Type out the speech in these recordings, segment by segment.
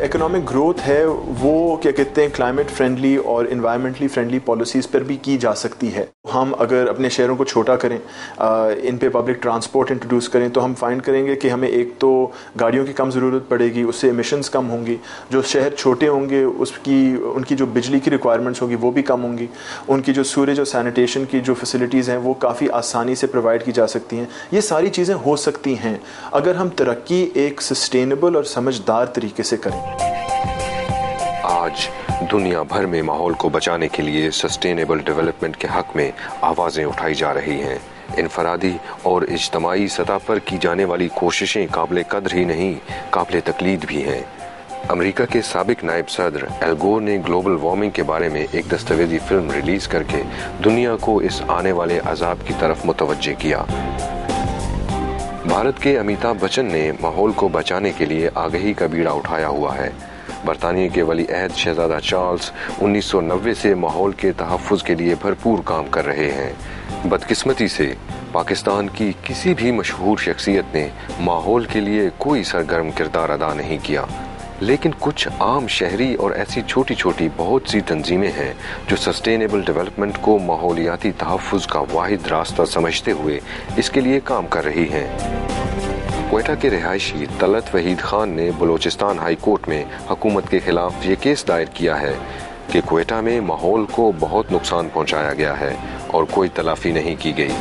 Economic growth ہے وہ کیا کہتے ہیں کلائمیٹ فرینڈلی اور انوائرمنٹلی فرینڈلی پالیسیز پر بھی کی جا سکتی ہے. ہم اگر اپنے شہروں کو چھوٹا کریں, ان پہ پبلک ٹرانسپورٹ انٹروڈیوس کریں, تو ہم فائنڈ کریں گے کہ ہمیں ایک تو گاڑیوں کی کم ضرورت پڑے گی, اس سے ایمیشنز کم ہوں گی. جو شہر چھوٹے ہوں گے ان کی جو بجلی کی ریکوائرمنٹس ہوگی وہ بھی کم ہوں گی. ان کی جو سوریج اور سینیٹیشن کی جو فیسلٹیز ہیں وہ کافی آسانی سے پرووائڈ کی جا سکتی ہیں. یہ ساری چیزیں ہو سکتی ہیں اگر ہم ترقی ایک سسٹینیبل اور سمجھدار طریقے سے کریں. آج دنیا بھر میں ماحول کو بچانے کے لیے سسٹینیبل ڈیولپمنٹ کے حق میں آوازیں اٹھائی جا رہی ہیں. انفرادی اور اجتماعی سطح پر کی جانے والی کوششیں قابل قدر ہی نہیں, قابل تقلید بھی ہیں. امریکہ کے سابق نائب صدر ایل گور نے گلوبل وارمنگ کے بارے میں ایک دستاویزی فلم ریلیز کر کے دنیا کو اس آنے والے عذاب کی طرف متوجہ کیا. بھارت کے امیتابھ بچن نے ماحول کو بچانے کے لیے آگہی کا بیڑا اٹھایا ہوا ہے. برطانیہ کے ولی عہد شہزادہ چارلز 1990 سے ماحول کے تحفظ کے لیے بھرپور کام کر رہے ہیں. بدقسمتی سے پاکستان کی کسی بھی مشہور شخصیت نے ماحول کے لیے کوئی سرگرم کردار ادا نہیں کیا, لیکن کچھ عام شہری اور ایسی چھوٹی چھوٹی بہت سی تنظیمیں ہیں جو سسٹینیبل ڈیولپمنٹ کو ماحولیاتی تحفظ کا واحد راستہ سمجھتے ہوئے اس کے لیے کام کر رہی ہیں. کوئٹہ کے رہائشی طلعت وحید خان نے بلوچستان ہائی کورٹ میں حکومت کے خلاف یہ کیس دائر کیا ہے کہ کوئٹہ میں ماحول کو بہت نقصان پہنچایا گیا ہے اور کوئی تلافی نہیں کی گئی.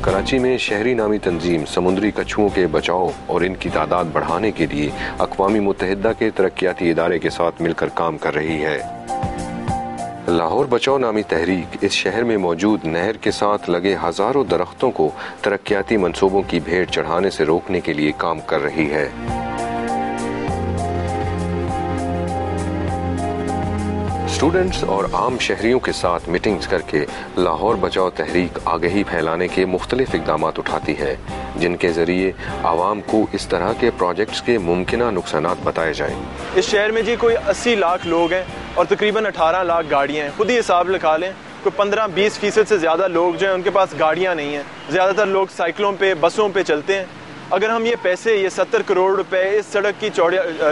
کراچی میں شہری نامی تنظیم سمندری کچھوؤں کے بچاؤ اور ان کی تعداد بڑھانے کے لیے اقوام متحدہ کے ترقیاتی ادارے کے ساتھ مل کر کام کر رہی ہے. لاہور بچاؤ نامی تحریک اس شہر میں موجود نہر کے ساتھ لگے ہزاروں درختوں کو ترقیاتی منصوبوں کی بھیٹ چڑھانے سے روکنے کے لیے کام کر رہی ہے. اسٹوڈنٹس اور عام شہریوں کے ساتھ میٹنگز کر کے لاہور بچاؤ تحریک آگہی پھیلانے کے مختلف اقدامات اٹھاتی ہے, جن کے ذریعے عوام کو اس طرح کے پروجیکٹس کے ممکنہ نقصانات بتائے جائیں. اس شہر میں جی کوئی 80 لاکھ لوگ ہیں اور تقریباً 18 لاکھ گاڑیاں ہیں. خود ہی حساب لگا لیں, کوئی 15-20% سے زیادہ لوگ جو ہیں ان کے پاس گاڑیاں نہیں ہیں. زیادہ تر لوگ سائیکلوں پہ, بسوں پہ چلتے ہیں. اگر ہم یہ پیسے, یہ 70 کروڑ روپے اس سڑک کی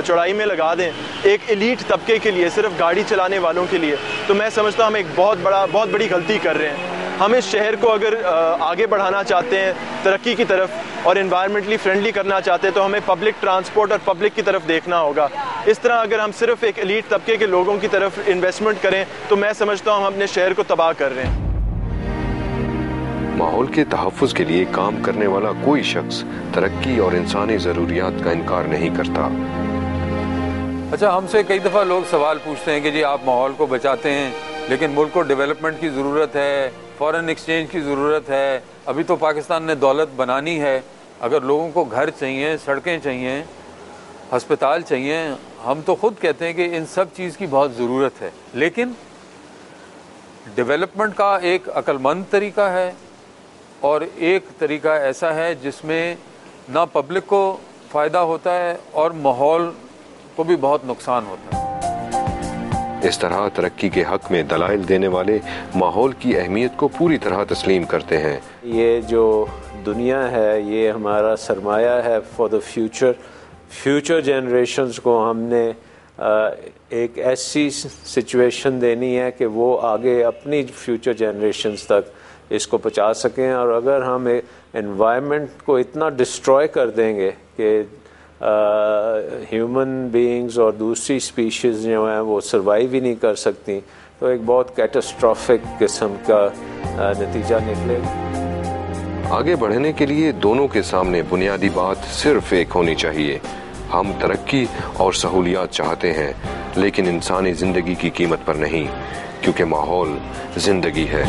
چوڑائی میں لگا دیں ایک ایلیٹ طبقے کے لیے, صرف گاڑی چلانے والوں کے لیے, تو میں سمجھتا ہوں ہم ایک بہت بڑی غلطی کر رہے ہیں. ہم اس شہر کو اگر آگے بڑھانا چاہتے ہیں ترقی کی طرف اور انوائرمنٹلی فرینڈلی کرنا چاہتے ہیں تو ہمیں پبلک ٹرانسپورٹ اور پبلک کی طرف دیکھنا ہوگا. اس طرح اگر ہم صرف ایک ایلیٹ طبقے کے لوگوں کی طرف انویسٹمنٹ کریں تو میں سمجھتا ہوں ہم اپنے شہر کو تباہ کر رہے ہیں. ماحول کے تحفظ کے لیے کام کرنے والا کوئی شخص ترقی اور انسانی ضروریات کا انکار نہیں کرتا. اچھا, ہم سے کئی دفعہ لوگ سوال پوچھتے ہیں کہ جی آپ ماحول کو بچاتے ہیں لیکن ملک کو ڈیولپمنٹ کی ضرورت ہے, فارن ایکسچینج کی ضرورت ہے, ابھی تو پاکستان نے دولت بنانی ہے, اگر لوگوں کو گھر چاہیے, سڑکیں چاہیے, ہسپتال چاہیے, ہم تو خود کہتے ہیں کہ ان سب چیز کی بہت ضرورت ہے. لیکن ڈیولپمنٹ کا ایک عقل مند طریقہ ہے اور ایک طریقہ ایسا ہے جس میں نہ پبلک کو فائدہ ہوتا ہے اور ماحول کو بھی بہت نقصان ہوتا ہے. اس طرح ترقی کے حق میں دلائل دینے والے ماحول کی اہمیت کو پوری طرح تسلیم کرتے ہیں. یہ جو دنیا ہے یہ ہمارا سرمایہ ہے فار دا فیوچر جنریشنز کو ہم نے ایک ایسی سچویشن دینی ہے کہ وہ آگے اپنی فیوچر جنریشنز تک اس کو پہنچا سکیں. اور اگر ہم انوائرمنٹ کو اتنا ڈسٹروائے کر دیں گے کہ ہیومن بینگز اور دوسری اسپیشیز جو ہیں وہ سروائیو ہی نہیں کر سکتی تو ایک بہت کیٹاسٹرافک قسم کا نتیجہ نکلے گا. آگے بڑھنے کے لیے دونوں کے سامنے بنیادی بات صرف ایک ہونی چاہیے. ہم ترقی اور سہولیات چاہتے ہیں لیکن انسانی زندگی کی قیمت پر نہیں, کیونکہ ماحول زندگی ہے.